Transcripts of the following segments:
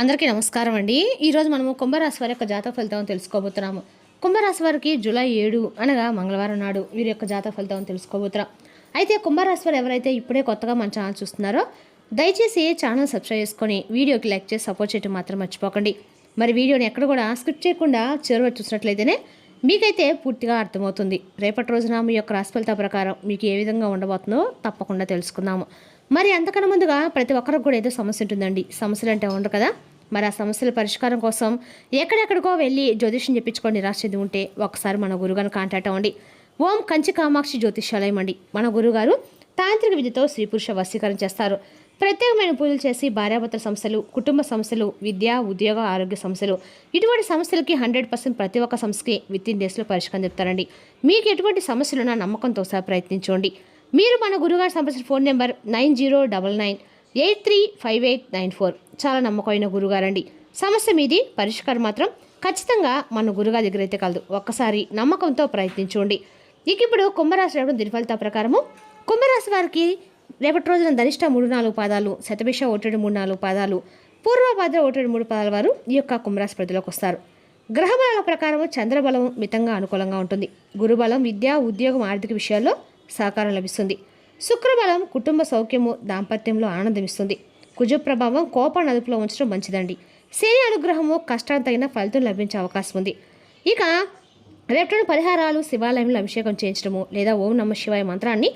అందరికీ నమస్కారం అండి. ఈరోజు మనము కుంభరాశి వారి యొక్క జాతక ఫలితం తెలుసుకోబోతున్నాము. కుంభరాశి వారికి జూలై 7 అనగా మంగళవారం నాడు వీరి యొక్క జాతక ఫలితం తెలుసుకోబోతున్నాం. అయితే కుంభరాశి వారు ఎవరైతే ఇప్పుడే కొత్తగా మన ఛానల్ చూస్తున్నారో దయచేసి ఛానల్ సబ్స్క్రైబ్ చేసుకొని వీడియోకి లైక్ చేసి సపోర్ట్ చేయడం మాత్రం మర్చిపోకండి. మరి వీడియోని ఎక్కడ కూడా స్కిప్ చేయకుండా చివరి చూసినట్లయితేనే మీకైతే పూర్తిగా అర్థమవుతుంది. రేపటి రోజున మీ యొక్క రాశి ఫలిత ప్రకారం మీకు ఏ విధంగా ఉండబోతుందో తప్పకుండా తెలుసుకుందాము. మరి అంతకన్నా ముందుగా ప్రతి ఒక్కరికి కూడా ఏదో సమస్య ఉంటుందండి. సమస్యలు అంటే ఉండరు కదా. మరి ఆ సమస్యల పరిష్కారం కోసం ఎక్కడెక్కడికో వెళ్ళి జ్యోతిష్యం చెప్పించుకొని నిరాశ చెంది ఉంటే ఒకసారి మన గురుగారిని కాంటాక్ట్ అవ్వండి. ఓం కంచి కామాక్షి జ్యోతిష్యాలయం అండి. మన గురుగారు తాంత్రిక విద్యతో స్త్రీ పురుష వశీకరణ చేస్తారు. ప్రత్యేకమైన పూజలు చేసి భార్యాభర్తల సమస్యలు, కుటుంబ సమస్యలు, విద్య, ఉద్యోగ, ఆరోగ్య సమస్యలు, ఇటువంటి సమస్యలకి 100% ప్రతి ఒక్క సమస్యకి వితిన్ డేస్లో పరిష్కారం చెప్తారండి. మీకు ఎటువంటి సమస్యలున్నా నమ్మకంతో సహా ప్రయత్నించండి. మీరు మన గురుగారు సంప్రదించిన ఫోన్ నెంబర్ 9099835894. చాలా నమ్మకమైన గురుగారండి. సమస్య మీది, పరిష్కారం మాత్రం ఖచ్చితంగా మన గురుగారి దగ్గర అయితే కలదు. ఒక్కసారి నమ్మకంతో ప్రయత్నించండి. ఇక ఇప్పుడు కుంభరాశి రావడం దీని ఫలిత ప్రకారము కుంభరాశి వారికి రేపటి రోజున ధనిష్ట 3-4 పాదాలు, శతభిష 1-3-4 పాదాలు, పూర్వభద్ర 1-3 పాదాల వారు ఈ యొక్క కుంభరాశి పరిధిలోకి వస్తారు. గ్రహబలాల ప్రకారం చంద్రబలం మితంగా అనుకూలంగా ఉంటుంది. గురుబలం విద్య, ఉద్యోగం, ఆర్థిక విషయాల్లో సహకారం లభిస్తుంది. శుక్రబలం కుటుంబ సౌఖ్యము, దాంపత్యంలో ఆనందం ఇస్తుంది. కుజ ప్రభావం కోపాన్ని అదుపులో ఉంచడం మంచిదండి. శని అనుగ్రహము కష్టాన్ని తగిన ఫలితం లభించే అవకాశం ఉంది. ఇక రేపటి పరిహారాలు శివాలయంలో అభిషేకం చేయించడము లేదా ఓం నమ శివాయ మంత్రాన్ని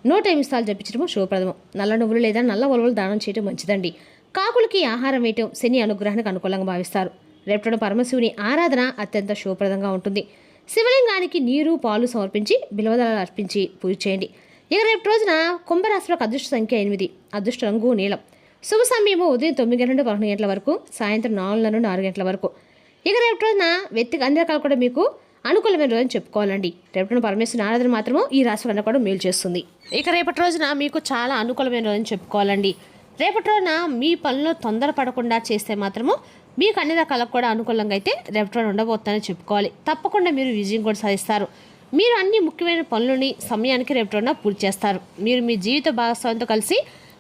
108 సార్లు జపించడము శుభప్రదము. నల్ల నువ్వులు లేదా నల్ల ఉలవలు దానం చేయడం మంచిదండి. కాకులకి ఆహారం వేయటం శని అనుగ్రహానికి అనుకూలంగా భావిస్తారు. రేపటి పరమశివుని ఆరాధన అత్యంత శుభప్రదంగా ఉంటుంది. శివలింగానికి నీరు, పాలు సమర్పించి బిల్వదళాలు అర్పించి పూజ చేయండి. ఇక రేపు రోజున కుంభరాశిలోకి అదృష్ట సంఖ్య 8, అదృష్ట రంగు నీలం. శుభ సమయము ఉదయం 9 గంటల నుండి 11 గంటల వరకు, సాయంత్రం 4 నుండి 6 గంటల వరకు. ఇక రేపు రోజున వ్యక్తికి అన్ని రకాలు కూడా మీకు అనుకూలమైన రోజుని చెప్పుకోవాలండి. రేపటి పరమేశ్వరుని ఆరాధన మాత్రము ఈ రాశి వల్ల కూడా మేలు చేస్తుంది. ఇక రేపటి రోజున మీకు చాలా అనుకూలమైన రోజుని చెప్పుకోవాలండి. రేపటి రోజున మీ పనులు తొందరపడకుండా చేస్తే మాత్రము మీకు అన్ని రకాలకు కూడా అనుకూలంగా అయితే రేపటి రోజు ఉండబోతుందని చెప్పుకోవాలి. తప్పకుండా మీరు విజయం కూడా సాధిస్తారు. మీరు అన్ని ముఖ్యమైన పనులని సమయానికి రేపటి రోజున పూర్తి చేస్తారు. మీరు మీ జీవిత భాగస్వామితో కలిసి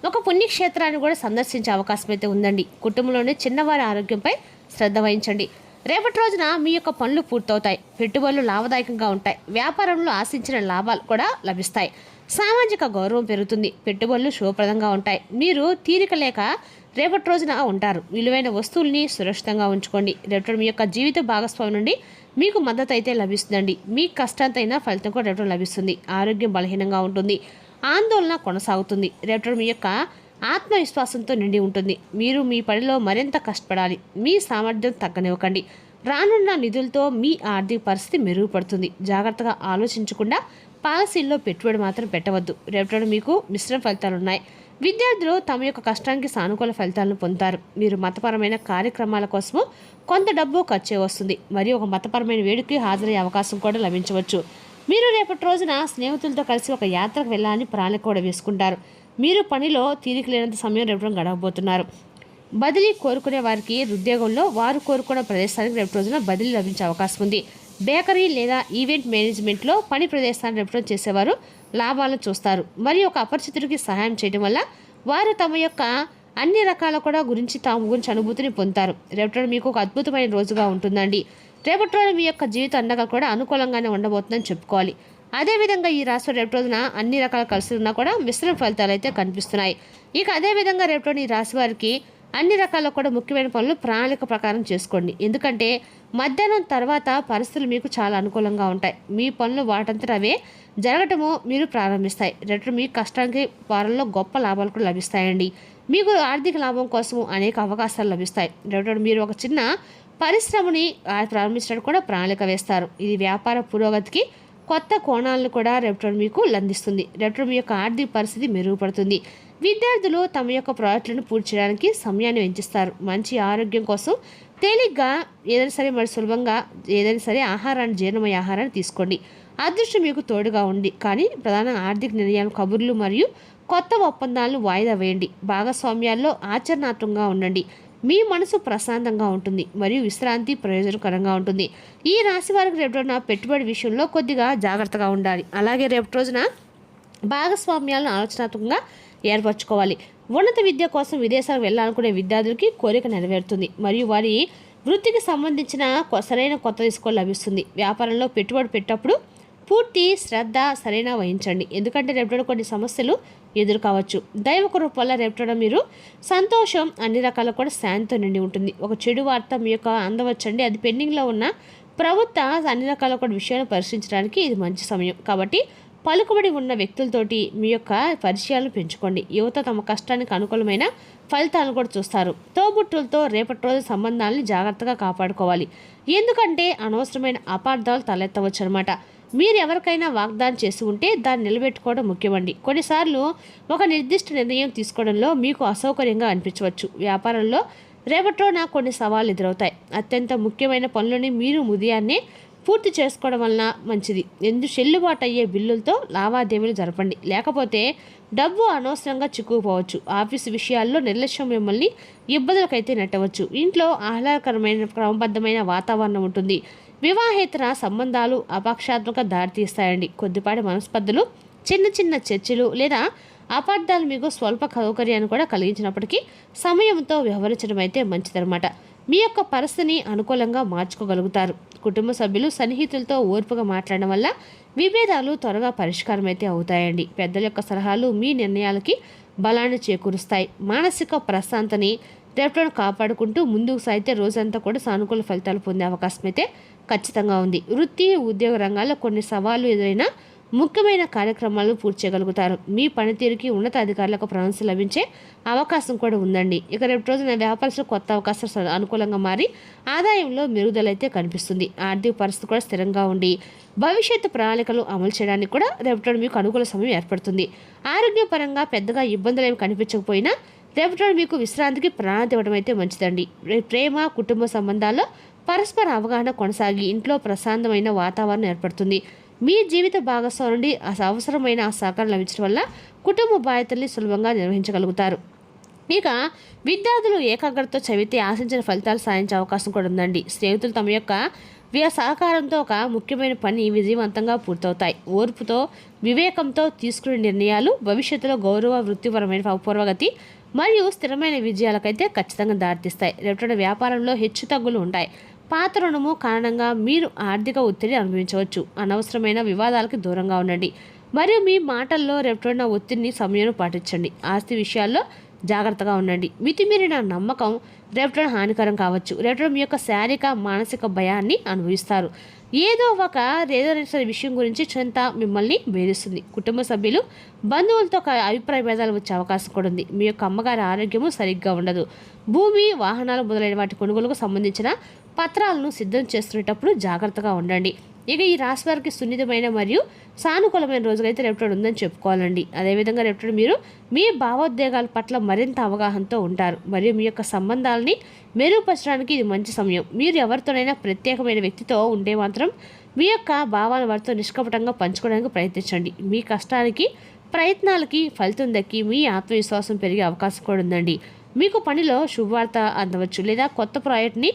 ఒక పుణ్యక్షేత్రాన్ని కూడా సందర్శించే అవకాశం అయితే ఉందండి. కుటుంబంలోని చిన్నవారి ఆరోగ్యంపై శ్రద్ధ వహించండి. రేపటి రోజున మీ యొక్క పనులు పూర్తవుతాయి. పెట్టుబడులు లాభదాయకంగా ఉంటాయి. వ్యాపారంలో ఆశించిన లాభాలు కూడా లభిస్తాయి. సామాజిక గౌరవం పెరుగుతుంది. పెట్టుబడులు శుభప్రదంగా ఉంటాయి. మీరు తీరిక లేక రేపటి రోజున ఉంటారు. విలువైన వస్తువుల్ని సురక్షితంగా ఉంచుకోండి. రేపటి మీ యొక్క జీవిత భాగస్వామి నుండి మీకు మద్దతు అయితే లభిస్తుందండి. మీ కష్టాంతైనా ఫలితం కూడా రేపటి లభిస్తుంది. ఆరోగ్యం బలహీనంగా ఉంటుంది. ఆందోళన కొనసాగుతుంది. రేపటి మీ యొక్క ఆత్మవిశ్వాసంతో నిండి ఉంటుంది. మీరు మీ పనిలో మరింత కష్టపడాలి. మీ సామర్థ్యం తగ్గనివ్వకండి. రానున్న నిధులతో మీ ఆర్థిక పరిస్థితి మెరుగుపడుతుంది. జాగ్రత్తగా ఆలోచించకుండా పాలసీల్లో పెట్టుబడి మాత్రం పెట్టవద్దు. రేపటి మీకు మిశ్రమ ఫలితాలు ఉన్నాయి. విద్యార్థులు తమ యొక్క కష్టానికి సానుకూల ఫలితాలను పొందుతారు. మీరు మతపరమైన కార్యక్రమాల కోసము కొంత డబ్బు ఖర్చు వస్తుంది. మరియు ఒక మతపరమైన వేడుకకి హాజరయ్యే అవకాశం కూడా లభించవచ్చు. మీరు రేపటి రోజున స్నేహితులతో కలిసి ఒక యాత్రకు వెళ్ళాలని ప్రణాళిక కూడా వేసుకుంటారు. మీరు పనిలో తీరిక లేనంత సమయం రేపటి గడవబోతున్నారు. బదిలీ కోరుకునే వారికి ఉద్యోగంలో వారు కోరుకున్న ప్రదేశానికి రేపటి రోజున బదిలీ లభించే అవకాశం ఉంది. బేకరీ లేదా ఈవెంట్ మేనేజ్మెంట్లో పని ప్రదేశాన్ని రేపటి చేసేవారు లాభాలను చూస్తారు. మరియు ఒక అపరిచితుడికి సహాయం చేయడం వల్ల వారు తమ యొక్క అన్ని రకాల కూడా తాము గురించి అనుభూతిని పొందుతారు. రేపటి మీకు ఒక అద్భుతమైన రోజుగా ఉంటుందండి. రేపటి రోజు మీ యొక్క జీవిత అండగా కూడా అనుకూలంగానే ఉండబోతుందని చెప్పుకోవాలి. అదేవిధంగా ఈ రాశి రేపటి రోజున అన్ని రకాల కలిసి ఉన్నా కూడా మిశ్రమ ఫలితాలు అయితే కనిపిస్తున్నాయి. ఇక అదేవిధంగా రేపటి ఈ రాశి వారికి అన్ని రకాల కూడా ముఖ్యమైన పనులు ప్రణాళిక ప్రకారం చేసుకోండి. ఎందుకంటే మధ్యాహ్నం తర్వాత పరిస్థితులు మీకు చాలా అనుకూలంగా ఉంటాయి. మీ పనులు వాటంతట అవే జరగటము మీరు ప్రారంభిస్తాయి. రేపు మీ కష్టానికి వారంలో గొప్ప లాభాలు కూడా లభిస్తాయండి. మీకు ఆర్థిక లాభం కోసం అనేక అవకాశాలు లభిస్తాయి. రేపు మీరు ఒక చిన్న పరిశ్రమని ప్రారంభించడానికి కూడా ప్రణాళిక వేస్తారు. ఇది వ్యాపార పురోగతికి కొత్త కోణాలను కూడా రేపటి మీకు అందిస్తుంది. రేపటి మీ యొక్క ఆర్థిక పరిస్థితి మెరుగుపడుతుంది. విద్యార్థులు తమ యొక్క ప్రాజెక్టులను పూర్తి చేయడానికి సమయాన్ని వెచ్చిస్తారు. మంచి ఆరోగ్యం కోసం తేలిగ్గా ఏదైనా సరే మరి సులభంగా ఏదైనా సరే ఆహారాన్ని జీర్ణమయ్యే ఆహారాన్ని తీసుకోండి. అదృష్టం మీకు తోడుగా ఉంది. కానీ ప్రధాన ఆర్థిక నిర్ణయాలు, కబుర్లు మరియు కొత్త ఒప్పందాలను వాయిదా వేయండి. భాగస్వామ్యాల్లో ఆచరణాత్మకంగా ఉండండి. మీ మనసు ప్రశాంతంగా ఉంటుంది మరియు విశ్రాంతి ప్రయోజనకరంగా ఉంటుంది. ఈ రాశి వారికి రేపు రోజున పెట్టుబడి విషయంలో కొద్దిగా జాగ్రత్తగా ఉండాలి. అలాగే రేపు రోజున భాగస్వామ్యాలను ఆలోచనాత్మకంగా ఏర్పరచుకోవాలి. ఉన్నత విద్య కోసం విదేశాలకు వెళ్ళాలనుకునే విద్యార్థులకి కోరిక నెరవేరుతుంది మరియు వారి వృత్తికి సంబంధించిన సరైన కొత్త దిశ లభిస్తుంది. వ్యాపారంలో పెట్టుబడి పెట్టేటప్పుడు పూర్తి శ్రద్ధ సరైన వహించండి, ఎందుకంటే రేపటి కొన్ని సమస్యలు ఎదురు కావచ్చు. దైవ కృప వల్ల రేపటి మీరు సంతోషం అన్ని రకాల కూడా శాంతితో నిండి ఉంటుంది. ఒక చెడు వార్త మీ యొక్క అందవచ్చండి, అది పెండింగ్లో ఉన్న ప్రభుత్వ అన్ని రకాల కూడా విషయాలను పరిశీలించడానికి ఇది మంచి సమయం. కాబట్టి పలుకుబడి ఉన్న వ్యక్తులతోటి మీ యొక్క పరిచయాలను పెంచుకోండి. యువత తమ కష్టానికి అనుకూలమైన ఫలితాలను కూడా చూస్తారు. తోబుట్టులతో రేపటి రోజు సంబంధాలని జాగ్రత్తగా కాపాడుకోవాలి, ఎందుకంటే అనవసరమైన అపార్థాలు తలెత్తవచ్చు అనమాట. మీరు ఎవరికైనా వాగ్దానం చేసి ఉంటే దాన్ని నిలబెట్టుకోవడం ముఖ్యమండి. కొన్నిసార్లు ఒక నిర్దిష్ట నిర్ణయం తీసుకోవడంలో మీకు అసౌకర్యంగా అనిపించవచ్చు. వ్యాపారంలో రేపటి రోజున కొన్ని సవాళ్ళు ఎదురవుతాయి. అత్యంత ముఖ్యమైన పనులని మీరు ఉదయాన్నే పూర్తి చేసుకోవడం వలన మంచిది. చెల్లుబాటు అయ్యే బిల్లులతో లావాదేవీలు జరపండి, లేకపోతే డబ్బు అనవసరంగా చిక్కుకుపోవచ్చు. ఆఫీసు విషయాల్లో నిర్లక్ష్యం మిమ్మల్ని ఇబ్బందులకైతే నెట్టవచ్చు. ఇంట్లో ఆహ్లాదకరమైన క్రమబద్ధమైన వాతావరణం ఉంటుంది. వివాహేతర సంబంధాలు అపక్షాత్మక దారితీస్తాయండి. కొద్దిపాటి మనస్పర్ధలు, చిన్న చిన్న చర్చలు లేదా అపార్థాలు మీకు స్వల్ప సౌకర్యాన్ని కూడా కలిగించినప్పటికీ సమయంతో వ్యవహరించడం అయితే మంచిదన్నమాట. మీ యొక్క పరిస్థితిని అనుకూలంగా మార్చుకోగలుగుతారు. కుటుంబ సభ్యులు సన్నిహితులతో ఓర్పుగా మాట్లాడడం వల్ల విభేదాలు త్వరగా పరిష్కారం అయితే అవుతాయండి. పెద్దల యొక్క సలహాలు మీ నిర్ణయాలకి బలాన్ని చేకూరుస్తాయి. మానసిక ప్రశాంతని రేపటిని కాపాడుకుంటూ ముందుకు సాగితే రోజంతా కూడా సానుకూల ఫలితాలు పొందే అవకాశం అయితే ఖచ్చితంగా ఉంది. వృత్తి ఉద్యోగ రంగాల్లో కొన్ని సవాళ్లు ఎదురైనా ముఖ్యమైన కార్యక్రమాలను పూర్తి చేయగలుగుతారు. మీ పనితీరుకి ఉన్నత అధికారులకు ప్రశంస లభించే అవకాశం కూడా ఉందండి. ఇక రేపు రోజున వ్యాపారస్తులు కొత్త అవకాశాలు అనుకూలంగా మారి ఆదాయంలో మెరుగుదలైతే కనిపిస్తుంది. ఆర్థిక పరిస్థితి కూడా స్థిరంగా ఉండి భవిష్యత్తు ప్రణాళికలు అమలు చేయడానికి కూడా రేపటి మీకు అనుకూల సమయం ఏర్పడుతుంది. ఆరోగ్యపరంగా పెద్దగా ఇబ్బందులు ఏమి కనిపించకపోయినా రేపటి మీకు విశ్రాంతికి ప్రాణాంతి ఇవ్వడం అయితే మంచిదండి. ప్రేమ కుటుంబ సంబంధాల్లో పరస్పర అవగాహన కొనసాగి ఇంట్లో ప్రశాంతమైన వాతావరణం ఏర్పడుతుంది. మీ జీవిత భాగస్వామి నుండి అవసరమైన సహకారం లభించడం వల్ల కుటుంబ బాధ్యతల్ని సులభంగా నిర్వహించగలుగుతారు. ఇక విద్యార్థులు ఏకాగ్రతతో చదివితే ఆశించిన ఫలితాలు సాధించే అవకాశం కూడా ఉందండి. స్నేహితులు తమ యొక్క సహకారంతో ఒక ముఖ్యమైన పని విజయవంతంగా పూర్తవుతాయి. ఓర్పుతో వివేకంతో తీసుకునే నిర్ణయాలు భవిష్యత్తులో గౌరవ వృత్తిపరమైన పురోగతి మరియు స్థిరమైన విజయాలకైతే ఖచ్చితంగా దారితీస్తాయి. రేపటి వ్యాపారంలో హెచ్చు తగ్గులు ఉంటాయి. పాత రుణము కారణంగా మీరు ఆర్థిక ఒత్తిడి అనుభవించవచ్చు. అనవసరమైన వివాదాలకు దూరంగా ఉండండి మరియు మీ మాటల్లో రేపటిన ఒత్తిడిని సమయాన్ని పాటించండి. ఆస్తి విషయాల్లో జాగ్రత్తగా ఉండండి. మితిమీరిన నమ్మకం రేపటిన హానికరం కావచ్చు. రేపటి మీ యొక్క శారీరక మానసిక భయాన్ని అనుభవిస్తారు. ఏదో విషయం గురించి చింత మిమ్మల్ని వేధిస్తుంది. కుటుంబ సభ్యులు బంధువులతో అభిప్రాయ భేదాలు వచ్చే అవకాశం కూడా ఉంది. మీ యొక్క అమ్మగారి ఆరోగ్యము సరిగ్గా ఉండదు. భూమి వాహనాలు మొదలైన వాటి కొనుగోలుకు సంబంధించిన పత్రాలను సిద్ధం చేస్తున్నప్పుడు జాగ్రత్తగా ఉండండి. ఇక ఈ రాశి వారికి సున్నితమైన మరియు సానుకూలమైన రోజులైతే రేపటి ఉందని చెప్పుకోవాలండి. అదేవిధంగా రేపటి మీరు మీ భావోద్వేగాల పట్ల మరింత అవగాహనతో ఉంటారు మరియు మీ యొక్క సంబంధాలని మెరుగుపరచడానికి ఇది మంచి సమయం. మీరు ఎవరితోనైనా ప్రత్యేకమైన వ్యక్తితో ఉంటే మాత్రం మీ యొక్క భావాలను వారితో నిష్కపటంగా పంచుకోవడానికి ప్రయత్నించండి. మీ కష్టానికి ప్రయత్నాలకి ఫలితం దక్కి మీ ఆత్మవిశ్వాసం పెరిగే అవకాశం కూడా ఉందండి. మీకు పనిలో శుభవార్త అందవచ్చు లేదా కొత్త ప్రాజెక్ట్ని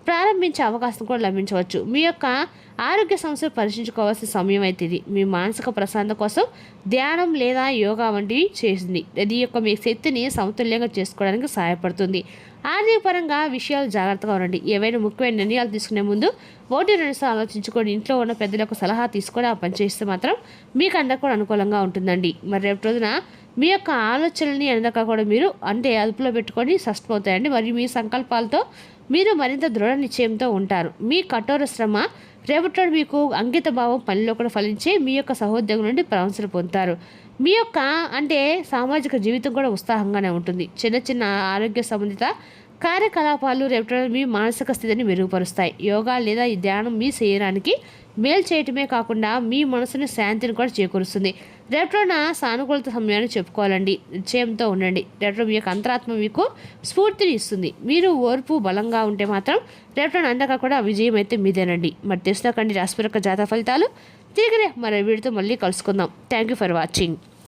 ప్రారంభించే అవకాశం కూడా లభించవచ్చు. మీ యొక్క ఆరోగ్య సమస్యలు పరిశీలించుకోవాల్సిన సమయం అయితే ఇది. మీ మానసిక ప్రశాంతత కోసం ధ్యానం లేదా యోగా వంటివి చేసింది. ఇది యొక్క మీ శక్తిని సమతుల్యంగా చేసుకోవడానికి సహాయపడుతుంది. ఆర్థిక పరంగా విషయాలు జాగ్రత్తగా ఉండండి. ఏవైనా ముఖ్యమైన నిర్ణయాలు తీసుకునే ముందు 1-2 సార్లు ఆలోచించుకొని ఇంట్లో ఉన్న పెద్దల యొక్క సలహా తీసుకొని ఆ పని చేస్తే మాత్రం మీకు అందరికీ కూడా అనుకూలంగా ఉంటుందండి. మరి రేపు రోజున మీ యొక్క ఆలోచనల్ని అందరికీ కూడా మీరు అదుపులో పెట్టుకొని సష్టమవుతాయండి. మరియు మీ సంకల్పాలతో మీరు మరింత దృఢ నిశ్చయంతో ఉంటారు. మీ కఠోర శ్రమ రేపటి మీకు అంకిత భావం పనిలో కూడా ఫలించే మీ యొక్క సహోద్యోగం నుండి ప్రశంసలు పొందుతారు. మీ యొక్క సామాజిక జీవితం కూడా ఉత్సాహంగానే ఉంటుంది. చిన్న చిన్న ఆరోగ్య సంబంధిత కార్యకలాపాలు రేపటి మీ మానసిక స్థితిని మెరుగుపరుస్తాయి. యోగా లేదా ఈ ధ్యానం మీ శరీరానికి మేలు చేయటమే కాకుండా మీ మనసుని శాంతిని కూడా చేకూరుస్తుంది. రేపటిన సానుకూలత సమయాన్ని చెప్పుకోవాలండి. నిశ్చయంతో ఉండండి. రేపటి మీ యొక్క అంతరాత్మ మీకు స్ఫూర్తిని ఇస్తుంది. మీరు ఓర్పు బలంగా ఉంటే మాత్రం రేపటిన అందక కూడా విజయం అయితే మీదేనండి. మరి తెలుసుకండి రాశి యొక్క జాతక ఫలితాలు. తిరిగి మరి వీడితో మళ్ళీ కలుసుకుందాం. Thank you for watching.